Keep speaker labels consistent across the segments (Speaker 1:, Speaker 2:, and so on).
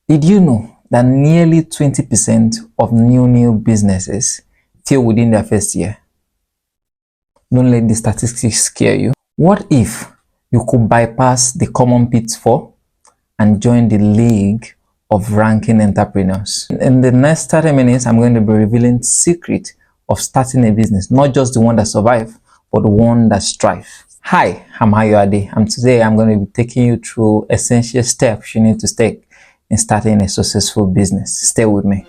Speaker 1: Did you know that nearly 20% of new businesses fail within their first year? Don't let the statistics scare you. What if you could bypass the common pitfall and join the league of ranking entrepreneurs? In the next 30 minutes, I'm going to be revealing the secret of starting a business, not just the one that survives, but the one that strives. Hi, I'm Ayoade, and today I'm going to be taking you through essential steps you need to take in starting a successful business. Stay with me.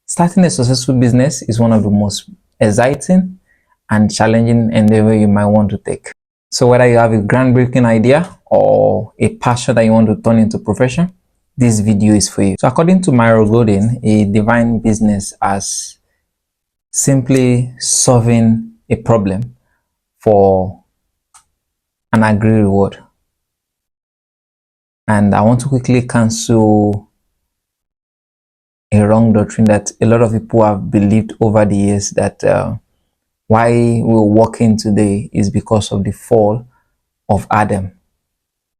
Speaker 1: Starting a successful business is one of the most exciting and challenging endeavor you might want to take. So whether you have a groundbreaking idea or a passion that you want to turn into profession, this video is for you. So according to Myron Golden, a divine business as simply solving a problem for an agreed reward. And I want to quickly cancel a wrong doctrine that a lot of people have believed over the years, that why we're working today is because of the fall of Adam.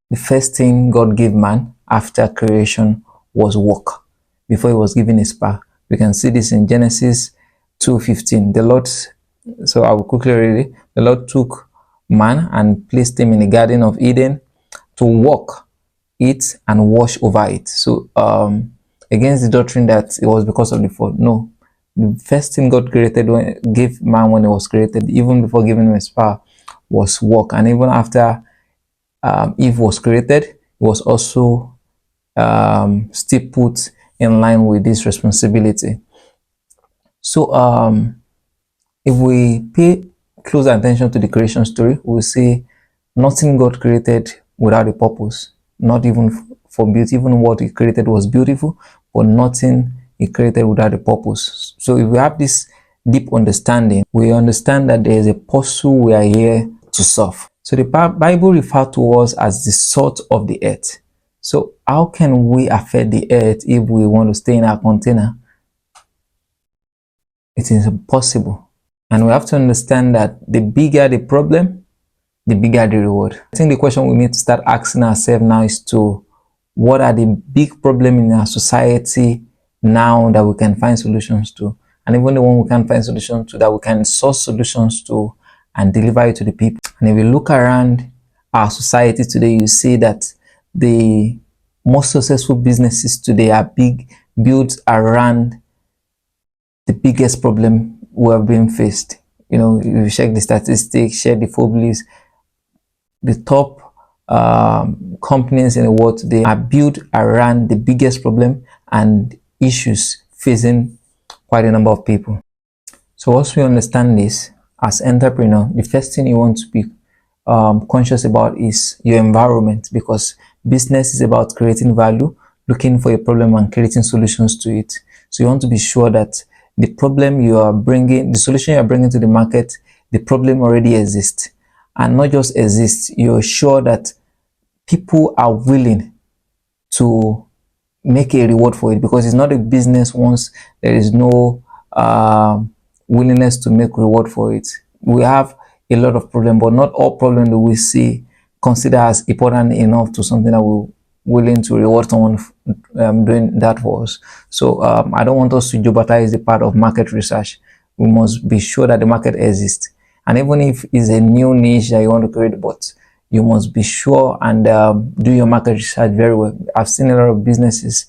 Speaker 1: The first thing God gave man after creation was work, before he was given a spark. We can see this in Genesis 2:15. The Lord, so I will quickly read it. The Lord took man and placed him in the Garden of Eden to walk it and watch over it. So against the doctrine that it was because of the fall. No. The first thing God gave man when he was created, even before giving him his power, was work. And even after Eve was created, it was also still put in line with this responsibility. So if we pay close attention to the creation story, we'll see nothing God created without a purpose, not even for beauty. Even what he created was beautiful, but nothing he created without a purpose. So if we have this deep understanding, we understand that there is a puzzle we are here to solve. So the Bible refers to us as the salt of the earth. So how can we affect the earth if we want to stay in our container? It is impossible. And we have to understand that the bigger the problem, the bigger the reward. I think the question we need to start asking ourselves now is to, what are the big problems in our society now that we can find solutions to? And even the one we can't find solutions to, that we can source solutions to and deliver it to the people. And if you look around our society today, you see that the most successful businesses today are built around the biggest problem we have been faced. You know, if you check the statistics, check the Forbes, the top companies in the world today are built around the biggest problem and issues facing quite a number of people. So once we understand this, as entrepreneur, the first thing you want to be conscious about is your environment, because business is about creating value, looking for a problem and creating solutions to it. So you want to be sure that the problem you are bringing, the solution you are bringing to the market, the problem already exists. And not just exists, you're sure that people are willing to make a reward for it, because it's not a business once there is no willingness to make reward for it. We have a lot of problems, but not all problems that we see consider as important enough to something that we're willing to reward someone doing that for us. So I don't want us to jeopardize the part of market research. We must be sure that the market exists. And even if it's a new niche that you want to create, but you must be sure and do your market research very well. I've seen a lot of businesses,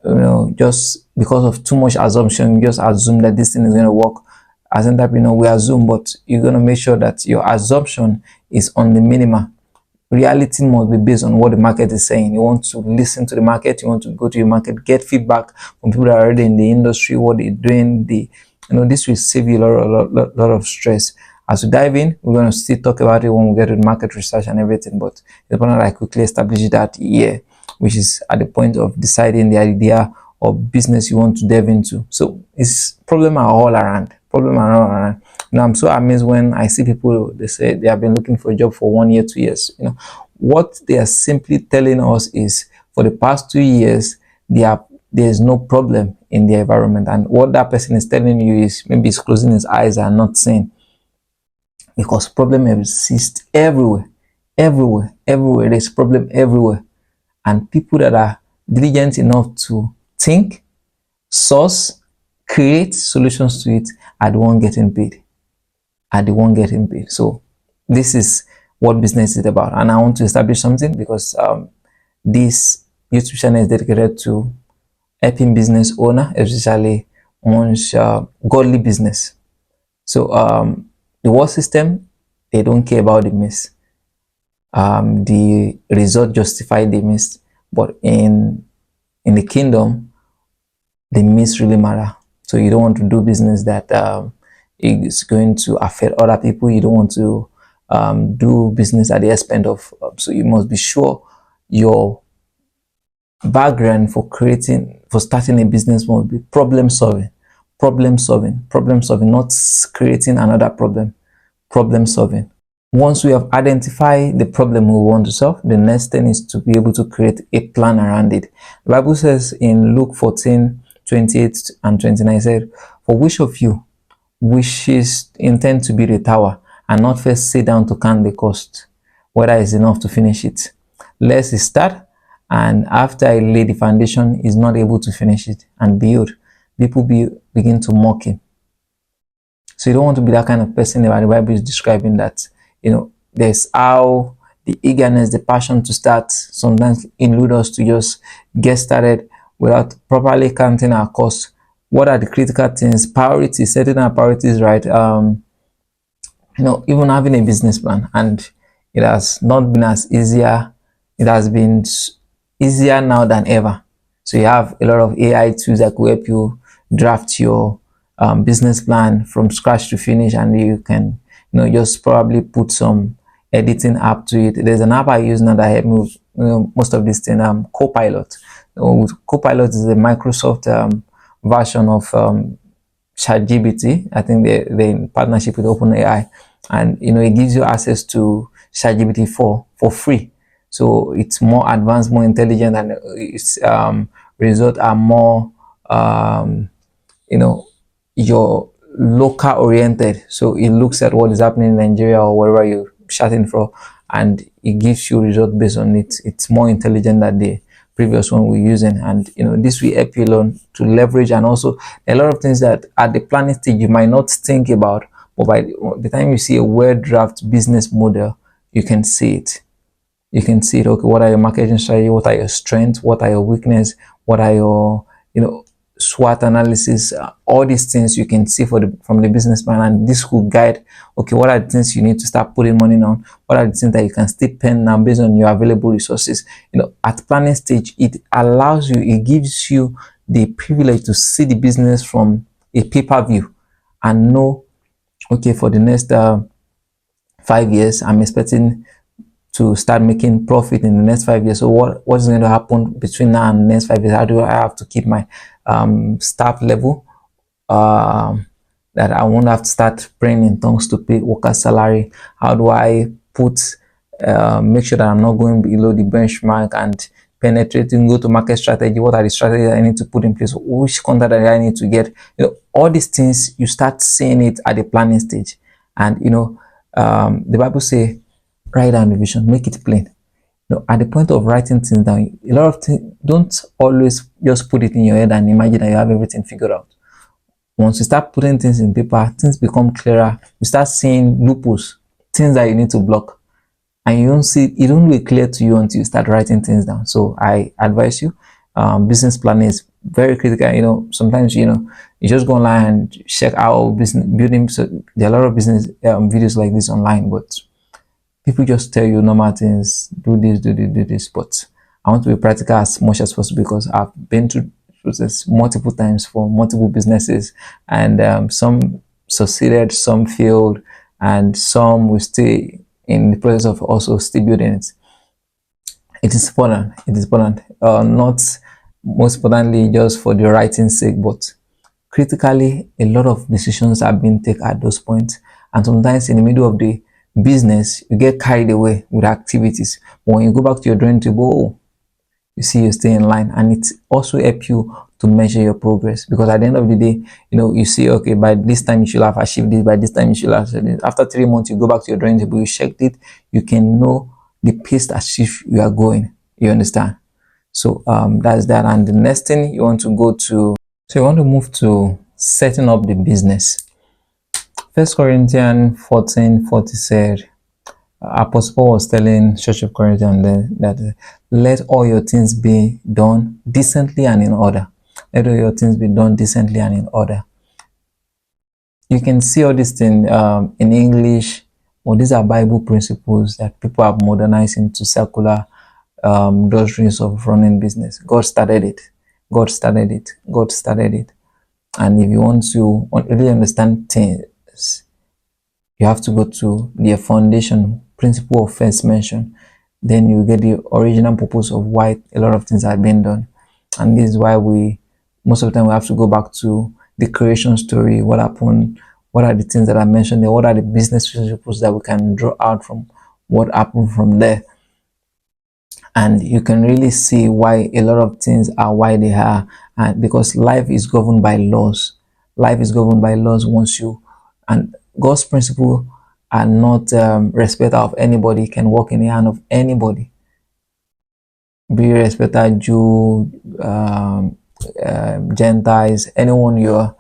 Speaker 1: you know, just because of too much assumption, you just assume that this thing is going to work. As an entrepreneur, we assume, but you're going to make sure that your assumption is on the minimum. Reality must be based on what the market is saying. You want to listen to the market, you want to go to your market, get feedback from people that are already in the industry, what they're doing. This will save you a lot of stress. As we dive in, we're going to still talk about it when we get to the market research and everything, but it's important that I quickly establish that here, which is at the point of deciding the idea of business you want to delve into. So it's problem are all around. Now I'm so amazed when I see people, they say they have been looking for a job for 1 year, 2 years. You know, what they are simply telling us is, for the past 2 years, there's no problem in the environment. And what that person is telling you is, maybe he's closing his eyes and not seeing because problem exists everywhere, everywhere, everywhere. There's problem everywhere, and people that are diligent enough to think, source, create solutions to it are the one getting paid. Are the one getting paid. So this is what business is about, and I want to establish something because this YouTube channel is dedicated to helping business owner, especially one's godly business. So the world system, they don't care about the miss. The result justify the miss, but in the kingdom, the miss really matter. So you don't want to do business that is going to affect other people. You don't want to do business at the expense of. So you must be sure your background for starting a business must be problem solving, not creating another problem solving. Once we have identified the problem we want to solve, the next thing is to be able to create a plan around it. The Bible says in Luke 14:28 and 29, said, "For which of you wishes intend to build a tower and not first sit down to count the cost, whether it's enough to finish it? Lest he start, and after I lay the foundation, is not able to finish it, and build, people begin to mock him." So you don't want to be that kind of person. The Bible is describing that, there's how the eagerness, the passion to start sometimes elude us to just get started without properly counting our costs. What are the critical things? Priorities, setting our priorities right. Even having a business plan, and it has not been as easier. It has been easier now than ever. So you have a lot of AI tools that will help you draft your business plan from scratch to finish, and you can just probably put some editing app to it. There's an app I use now that helps me with most of these things. Copilot. Copilot is a Microsoft version of ChatGPT. I think they're in partnership with OpenAI, and it gives you access to ChatGPT for free. So it's more advanced, more intelligent, and its results are more your local oriented. So it looks at what is happening in Nigeria or wherever you're chatting from, and it gives you results based on it. It's more intelligent than the previous one we're using, and this will help you learn to leverage, and also a lot of things that at the planning stage you might not think about, but by the time you see a well drafted business model, you can see it. Okay, what are your marketing strategy? What are your strengths? What are your weaknesses? What are your SWOT analysis? All these things you can see from the business plan, and this will guide. Okay, what are the things you need to start putting money on? What are the things that you can still pen now based on your available resources? At planning stage, it allows you, it gives you the privilege to see the business from a paper view and know, okay, for the next 5 years, I'm expecting to start making profit in the next 5 years. So what's going to happen between now and the next 5 years? How do I have to keep my staff level? That I won't have to start praying in tongues to pay workers' salary. How do I make sure that I'm not going below the benchmark and penetrating go-to-market strategy? What are the strategies I need to put in place? Which contact I need to get? All these things, you start seeing it at the planning stage. And the Bible says, write down the vision, make it plain. At the point of writing things down, a lot of things, don't always just put it in your head and imagine that you have everything figured out. Once you start putting things in paper, things become clearer. You start seeing loopholes, things that you need to block, and it don't look clear to you until you start writing things down. So I advise you, business planning is very critical. Sometimes you just go online and check out business building. So there are a lot of business videos like this online, but people just tell you normal things, do this, but I want to be practical as much as possible because I've been through process multiple times for multiple businesses, and some succeeded, some failed, and some will stay in the process of also still building it. It is important. Not most importantly just for the writing's sake, but critically, a lot of decisions are being taken at those points, and sometimes in the middle of the business you get carried away with activities. But when you go back to your drawing table, you see you stay in line, and it also help you to measure your progress, because at the end of the day, you see, okay, by this time you should have achieved this, by this time you should have achieved this. After 3 months, you go back to your drawing table, you checked it, you can know the pace at which you are going. You understand? So that's that. And the next thing you want to go to, so you want to move to setting up the business. 1 Corinthians 14:40 said, Apostle Paul was telling Church of Corinthians that let all your things be done decently and in order. Let all your things be done decently and in order. You can see all these things in English, or these are Bible principles that people have modernized into secular doctrines of running business. God started it. God started it. God started it. And if you want to really understand things, you have to go to the foundation principle of first mention. Then you get the original purpose of why a lot of things are being done. And this is why most of the time we have to go back to the creation story. What happened? What are the things that I mentioned there? What are the business principles that we can draw out from what happened from there? And you can really see why a lot of things are why they are, because life is governed by laws. Life is governed by laws. And God's principles are not respecter of anybody, can walk in the hand of anybody, be respecter Jew, Gentiles, anyone you are,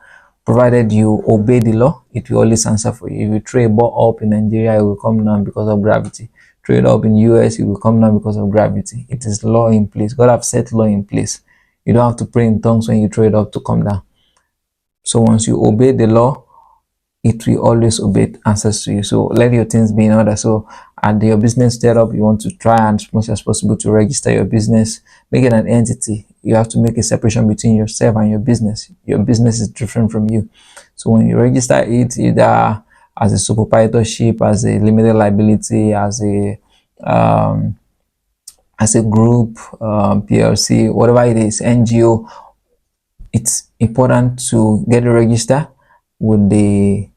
Speaker 1: provided you obey the law, it will always answer for you. If you throw a ball up in Nigeria, it will come down because of gravity. Throw it up in US, it will come down because of gravity. It is law in place. God have set law in place. You don't have to pray in tongues when you throw it up to come down. So once you obey the law, it will always obey answers to you. So let your things be in order. So at your business setup, you want to try as much as possible to register your business, make it an entity. You have to make a separation between yourself and your business. Your business is different from you. So when you register it, either as a sole proprietorship, as a limited liability, as a group, PLC, whatever it is, NGO, it's important to get a register with the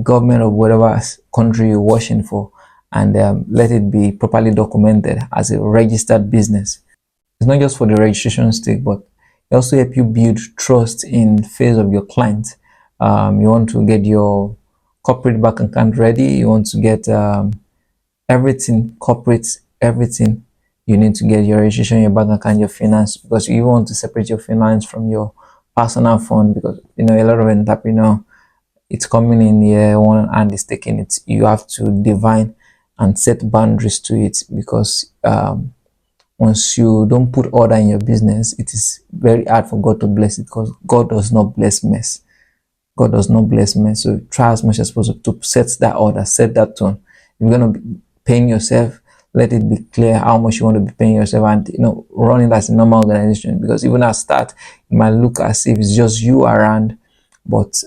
Speaker 1: government of whatever country you're working for, and let it be properly documented as a registered business. It's not just for the registration sake, but it also help you build trust in face of your client. You want to get your corporate bank account ready. You want to get everything corporate, everything. You need to get your registration, your bank account, your finance, because you want to separate your finance from your personal fund, because a lot of entrepreneurs, it's coming in here, one hand is taking it. You have to divine and set boundaries to it, because once you don't put order in your business, it is very hard for God to bless it, because God does not bless mess. God does not bless mess. So try as much as possible to set that order, set that tone. If you're going to be paying yourself, let it be clear how much you want to be paying yourself, and run it as a normal organization, because even at start it might look as if it's just you around, but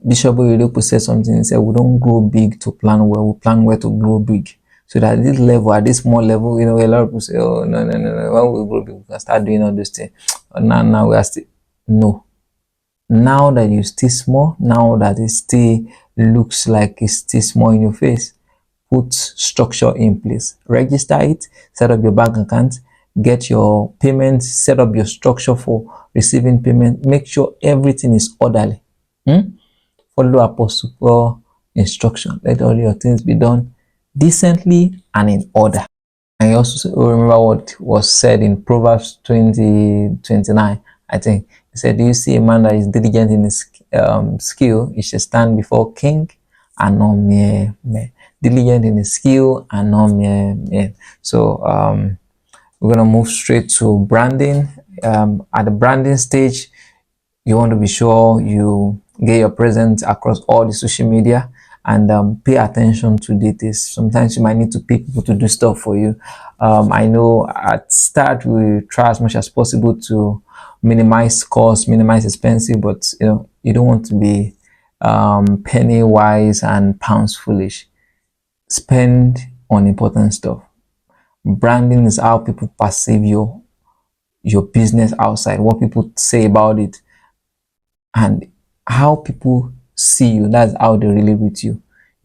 Speaker 1: Bishop Oyedepo said something. He said, we don't grow big to plan well, we plan well to grow big. So that at this level, at this small level, a lot of people say, oh, no. When we grow big, we can start doing all these things. But now we are still, no. Now that you still small, now that it still looks like it's still small in your face, put structure in place. Register it, set up your bank account, get your payment, set up your structure for receiving payment. Make sure everything is orderly. Follow Apostle Paul instruction. Let all your things be done decently and in order. And you also remember what was said in Proverbs 20:29. I think he said, do you see a man that is diligent in his skill? He should stand before king and not mere men. Diligent in his skill and not mere men. So we're gonna move straight to branding. At the branding stage, you want to be sure you get your presence across all the social media, and pay attention to details. Sometimes you might need to pay people to do stuff for you. I know at start we try as much as possible to minimize cost, minimize expensive, but you don't want to be penny wise and pounds foolish. Spend on important stuff. Branding is how people perceive your business outside, what people say about it, and how people see you. That's how they relate with you.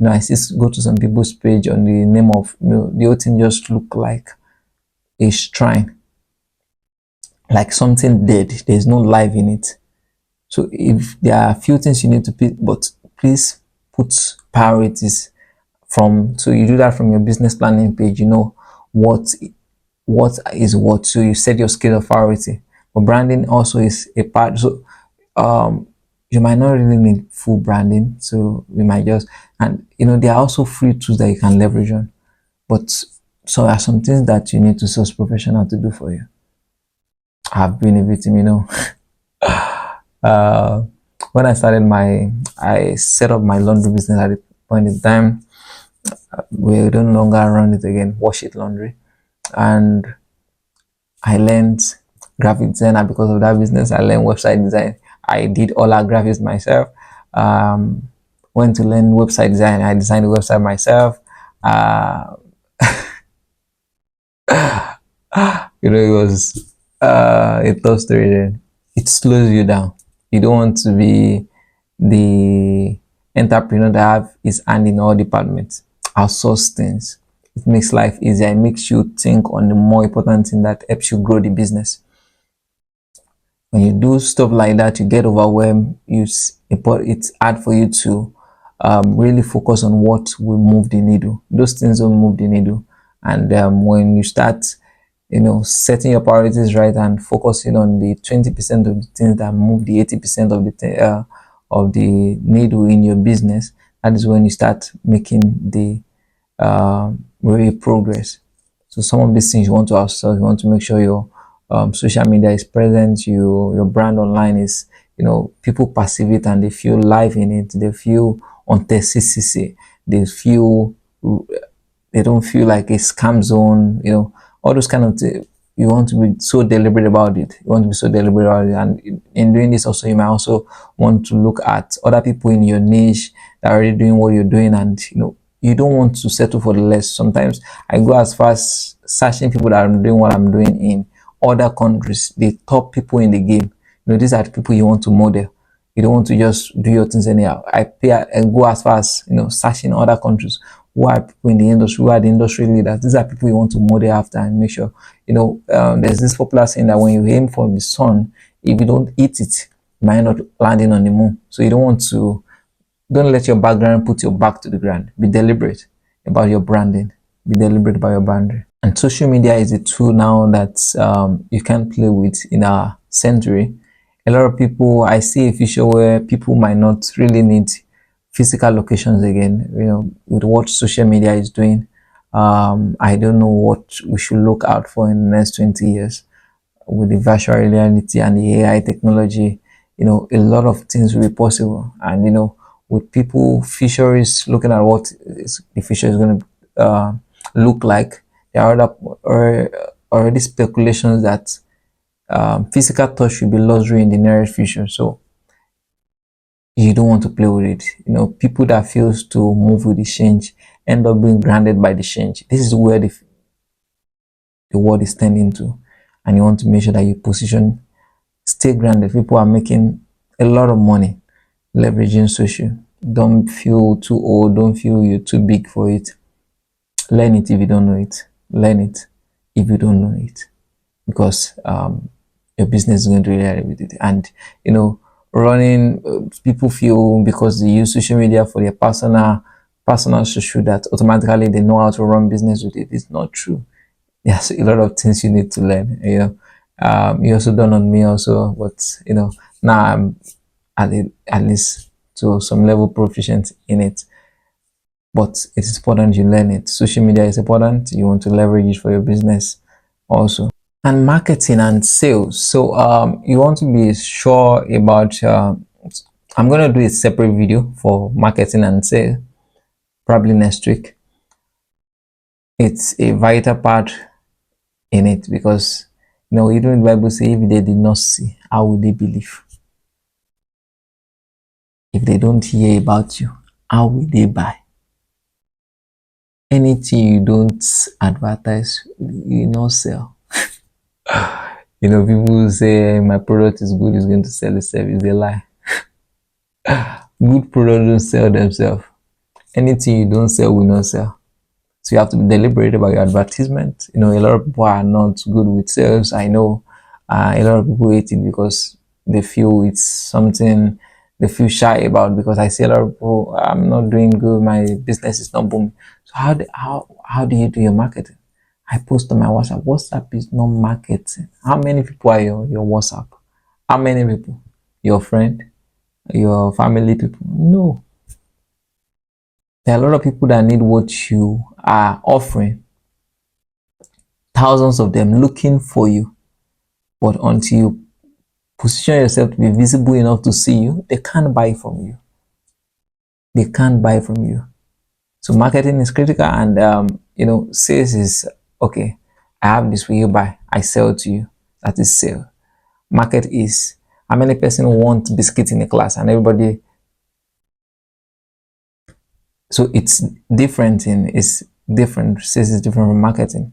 Speaker 1: I see go to some people's page on the name of the whole thing just look like a shrine, like something dead. There's no life in it. So if there are a few things you need to pick, but please put priorities from, so you do that from your business planning page. You know what is what, so you set your scale of priority. But branding also is a part. So you might not really need full branding, so we might just, and there are also free tools that you can leverage on. But so are some things that you need to source professional to do for you. I've been a victim, uh when I set up my laundry business at the point in time. We don't longer run it again, Wash It Laundry. And I learned graphic design, and because of that business, I learned website design. I did all our graphics myself. Um, Went to learn website design. I designed the website myself. Uh, it was a tough story. Then it slows you down. You don't want to be the entrepreneur that have his hand in all departments. Outsource things. It makes life easier. It makes you think on the more important thing that helps you grow the business. When you do stuff like that, you get overwhelmed. It's hard for you to really focus on what will move the needle. Those things don't move the needle. And when you start, setting your priorities right and focusing on the 20% of the things that move the 80% of the needle in your business, that is when you start making the real progress. So some of these things you want to outsource. You want to make sure your social media is present. Your brand online is, people perceive it and they feel live in it. They feel authenticity. They feel, they don't feel like a scam zone. All those kind of things. You want to be so deliberate about it. You want to be so deliberate about it. And in doing this also, you might also want to look at other people in your niche that are already doing what you're doing, and you don't want to settle for the less. Sometimes I go as far as searching people that are doing what I'm doing in other countries, the top people in the game. These are the people you want to model. You don't want to just do your things anyhow. I go as far as searching other countries. Who are people in the industry? Who are the industry leaders? These are people you want to model after and make sure. There's this popular saying that when you aim for the sun, if you don't eat it, you might not landing on the moon. So you don't let your background put your back to the ground. Be deliberate about your branding. Be deliberate about your boundary. And social media is a tool now that you can play with in our century. A lot of people, I see a future where people might not really need physical locations again, with what social media is doing. I don't know what we should look out for in the next 20 years with the virtual reality and the AI technology. A lot of things will be possible. And, with people, fisheries looking at what the future is going to look like, there are already speculations that physical touch will be luxury in the nearest future. So you don't want to play with it. People that fails to move with the change end up being grounded by the change. This is where the world is tending to, and you want to make sure that you stay grounded. People are making a lot of money leveraging social. Don't feel too old. Don't feel you're too big for it. Learn it if you don't know it. Learn it if you don't know it, because your business is going to relate with it. And running, people feel because they use social media for their personal social that automatically they know how to run business with it. It's not true. There's a lot of things you need to learn. You also done on me also, but now I'm at least to some level proficient in it. But it's important you learn it. Social media is important. You want to leverage it for your business also. And marketing and sales. So you want to be sure about. I'm gonna do a separate video for marketing and sales probably next week. It's a vital part in it, because even the Bible says if they did not see, how will they believe? If they don't hear about you, how will they buy? Anything you don't advertise, you not sell. People say my product is good, it's going to sell itself. It's a lie. Good product don't sell themselves. Anything you don't sell will not sell. So you have to be deliberate about your advertisement. You know, a lot of people are not good with sales. I know a lot of people hate it because they feel it's something they feel shy about, because I see a lot of people, I'm not doing good, my business is not booming. So how do you do your marketing? I post on my WhatsApp. WhatsApp is not marketing. How many people are your WhatsApp? How many people? Your friend? Your family people? No. There are a lot of people that need what you are offering. Thousands of them looking for you. But until you position yourself to be visible enough to see you, they can't buy from you. They can't buy from you. So marketing is critical, and sales is okay. I have this, will you buy? I sell to you. That is sale. Market is how many person want biscuit in a class, and everybody. So it's different. It's different. Sales is different from marketing.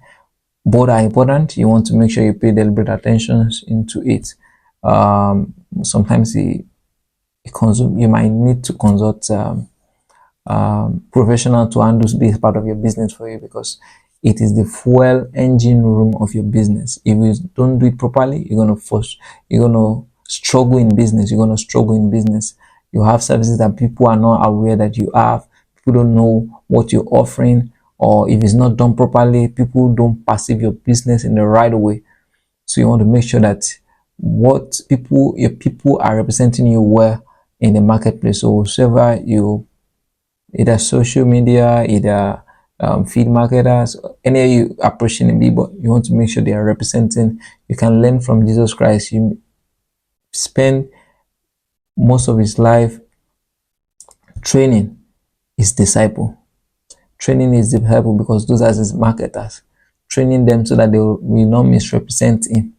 Speaker 1: Both are important. You want to make sure you pay deliberate attention into it. Sometimes you might need to consult professional to handle this part of your business for you, because it is the fuel engine room of your business. If you don't do it properly, you're gonna struggle in business. You're gonna struggle in business. You have services that people are not aware that you have. People don't know what you're offering, or if it's not done properly, people don't perceive your business in the right way. So you want to make sure that your people are representing you well in the marketplace. So whoever you, either social media, either feed marketers, any you approaching them, but you want to make sure they are representing. You can learn from Jesus Christ. You spend most of his life training his disciple. Training his disciple because those are his marketers. Training them so that they will not misrepresent him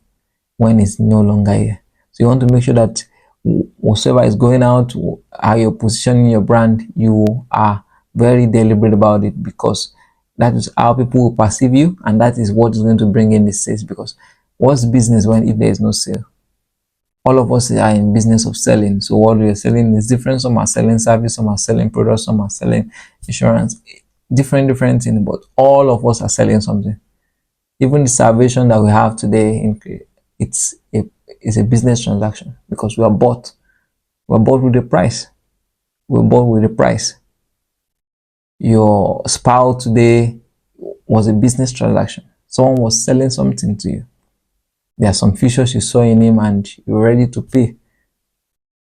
Speaker 1: when he's no longer here. So you want to make sure that whatsoever is going out, how you're positioning your brand, you are very deliberate about it, because that is how people will perceive you, and that is what is going to bring in the sales. Because what's business when if there is no sale? All of us are in business of selling. So what we are selling is different. Some are selling service, some are selling products, some are selling insurance, different things, but all of us are selling something. Even the salvation that we have today, it's a business transaction, because we are bought. We're bought with a price. We're bought with a price. Your spouse today was a business transaction. Someone was selling something to you. There are some features you saw in him and you're ready to pay.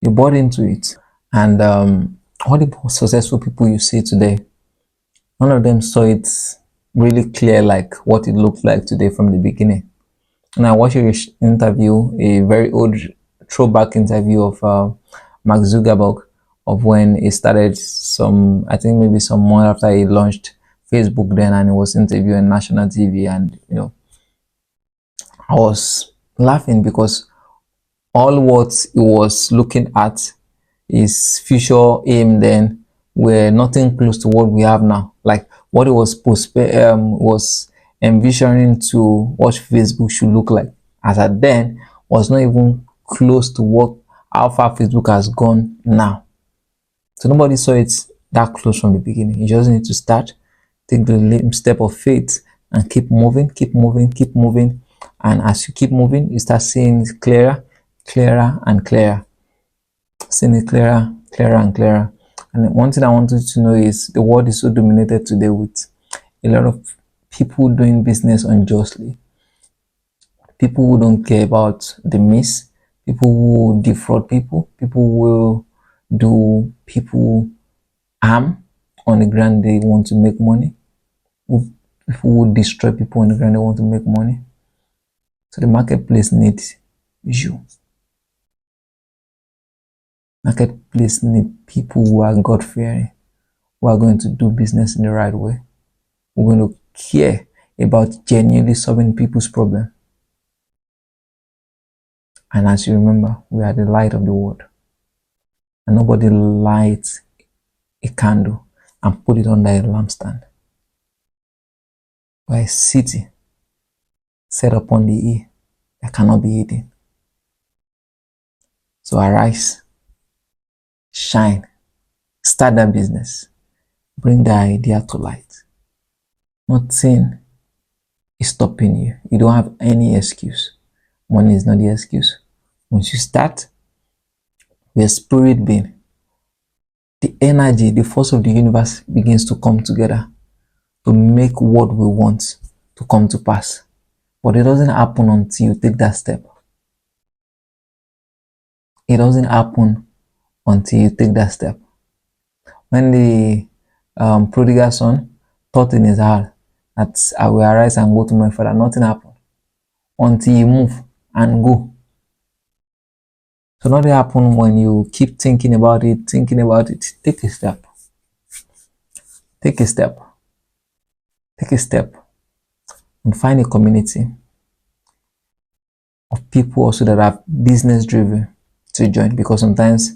Speaker 1: You bought into it. And all the successful people you see today, none of them saw it really clear like what it looked like today from the beginning. And I watched an interview, a very old throwback interview of Mark Zuckerberg, of when he started I think maybe some month after he launched Facebook then, and he was interviewing national TV, and I was laughing because all what he was looking at, his future aim then, were nothing close to what we have now. Like what he was envisioning to what Facebook should look like as at then was not even close to what how far Facebook has gone now. So nobody saw it that close from the beginning. You just need to start, take the step of faith, and keep moving, keep moving, keep moving. And as you keep moving, you start seeing it clearer, clearer, and clearer. Seeing it clearer, clearer, and clearer. And one thing I wanted to know is the world is so dominated today with a lot of people doing business unjustly. People who don't care about the miss, people who defraud people, people who will do people harm on the ground they want to make money, people who destroy people on the ground they want to make money. So the marketplace needs you. Marketplace needs people who are God-fearing, who are going to do business in the right way. We're going to care about genuinely solving people's problem. And as you remember, we are the light of the world. And nobody lights a candle and put it under a lampstand. We're a city set upon the hill that cannot be hidden. So arise, shine, start that business, bring the idea to light. Nothing is stopping you. You don't have any excuse. Money is not the excuse. Once you start, your spirit being, the energy, the force of the universe begins to come together to make what we want to come to pass. But it doesn't happen until you take that step. It doesn't happen until you take that step. When the prodigal son thought in his heart that I will arise and go to my father, nothing happened until you move and go. So nothing happen when you keep thinking about it. Take a step. Take a step. Take a step and find a community of people also that are business driven to join, because sometimes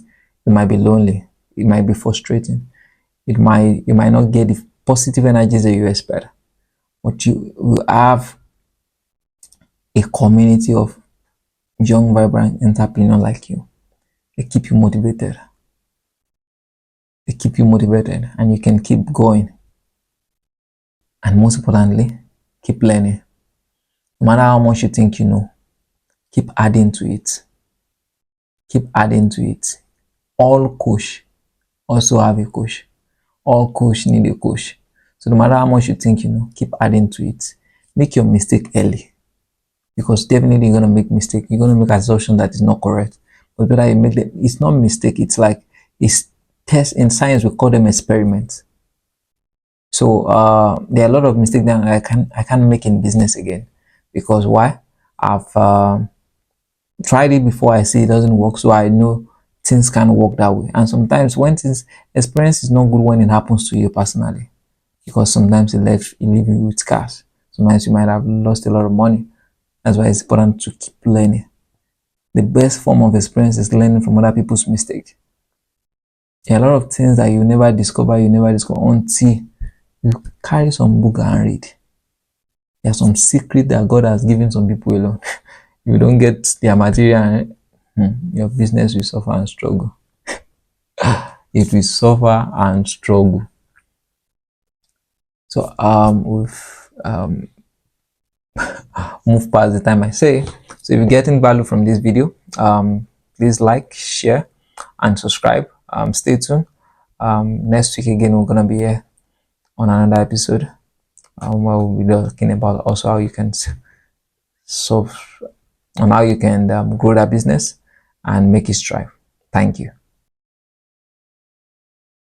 Speaker 1: it might be lonely, it might be frustrating, you might not get the positive energies that you expect, but you will have a community of young vibrant entrepreneurs like you. They keep you motivated, and you can keep going, and most importantly, keep learning. No matter how much you think you know, keep adding to it. All coach also have a coach. All coach need a coach. So no matter how much you think you know, keep adding to it. Make your mistake early, because definitely you're gonna make mistake. You're gonna make assumption that is not correct. But better you make them. It's not mistake. It's like it's test. In science we call them experiments. So there are a lot of mistakes that I can't make in business again, because why? I've tried it before. I see it doesn't work, so I know things can work that way. And sometimes when things experience is not good when it happens to you personally, because sometimes it leaves you with scars. Sometimes you might have lost a lot of money. That's why it's important to keep learning. The best form of experience is learning from other people's mistakes. There are a lot of things that you never discover until you carry some book and read. There are some secret that God has given some people alone. If you don't get their material, your business will suffer and struggle. It will suffer and struggle. So we've moved past the time I say. So if you're getting value from this video, please like, share, and subscribe. Stay tuned. Next week again, we're gonna be here on another episode. Where we'll be talking about also how you can solve on how you can grow that business and make it strive. Thank you.